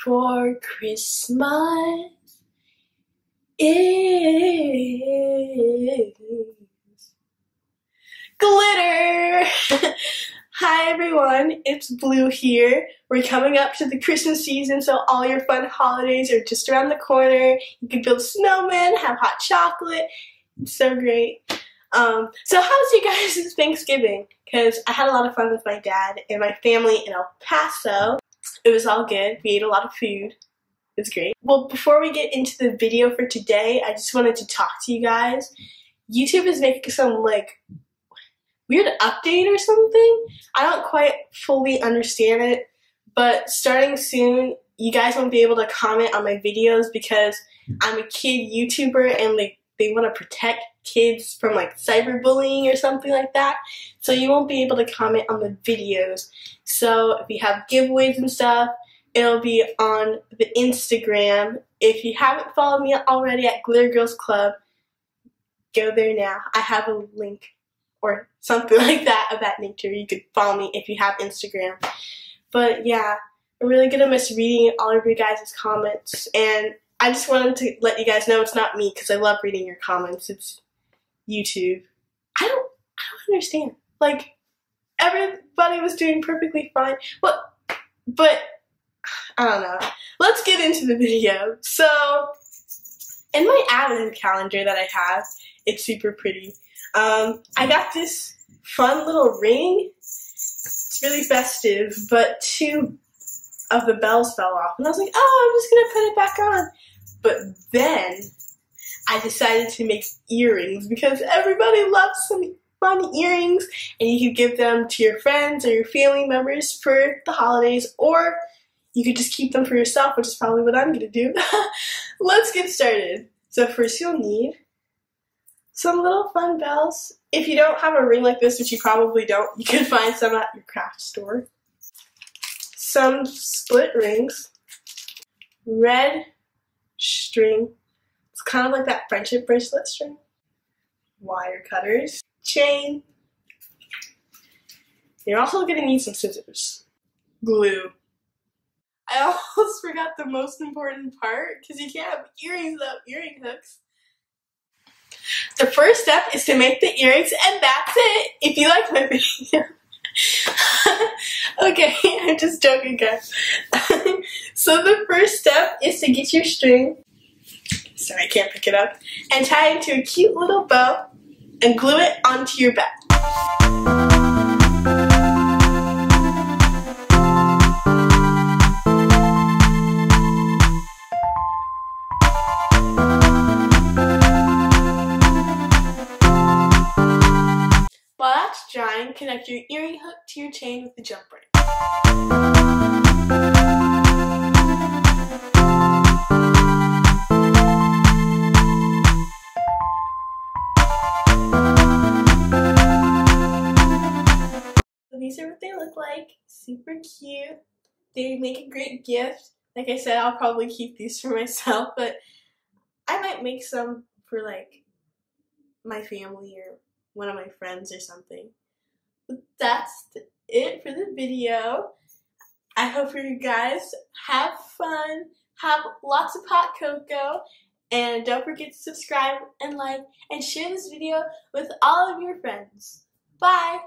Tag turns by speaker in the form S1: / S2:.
S1: for Christmas is glitter. Hi everyone, it's Blue here. We're coming up to the Christmas season, so all your fun holidays are just around the corner. You can build snowmen, have hot chocolate. It's so great. So how was you guys' Thanksgiving? Because I had a lot of fun with my dad and my family in El Paso. It was all good. We ate a lot of food. It was great. Well, before we get into the video for today, I just wanted to talk to you guys. YouTube is making some weird update or something. I don't quite fully understand it, but starting soon, you guys won't be able to comment on my videos because I'm a kid YouTuber and they want to protect kids from cyberbullying or something like that. So you won't be able to comment on the videos. So if you have giveaways and stuff, it'll be on the Instagram. If you haven't followed me already at Glitter Girls Club, go there now. I have a link or something like that of that nature. You could follow me if you have Instagram. But yeah, I'm really gonna miss reading all of your guys' comments, and I just wanted to let you guys know it's not me because I love reading your comments. It's YouTube. I don't understand. Everybody was doing perfectly fine. But I don't know. Let's get into the video. So, in my advent calendar that I have, it's super pretty. I got this fun little ring. It's really festive, but two of the bells fell off. And I was like, oh, I'm just going to put it back on. But then I decided to make earrings because everybody loves some fun earrings, and you could give them to your friends or your family members for the holidays, or you could just keep them for yourself, which is probably what I'm going to do. Let's get started. So first you'll need some little fun bells. If you don't have a ring like this, which you probably don't, you can find some at your craft store. Some split rings, red string, it's kind of like that friendship bracelet string, wire cutters, chain. You're also going to need some scissors, glue. I almost forgot the most important part because you can't have earrings without earring hooks. The first step is to make the earrings, and that's it. If you like my video. Okay, I'm just joking, guys. So the first step is to get your string, sorry I can't pick it up, and tie it into a cute little bow and glue it onto your back. While that's drying, connect your earring hook to your chain with the jump ring. So these are what they look like. Super cute. They make a great gift. Like I said, I'll probably keep these for myself, but I might make some for my family or one of my friends or something. But that's it for the video. I hope you guys have fun, have lots of hot cocoa, and don't forget to subscribe and like and share this video with all of your friends. Bye!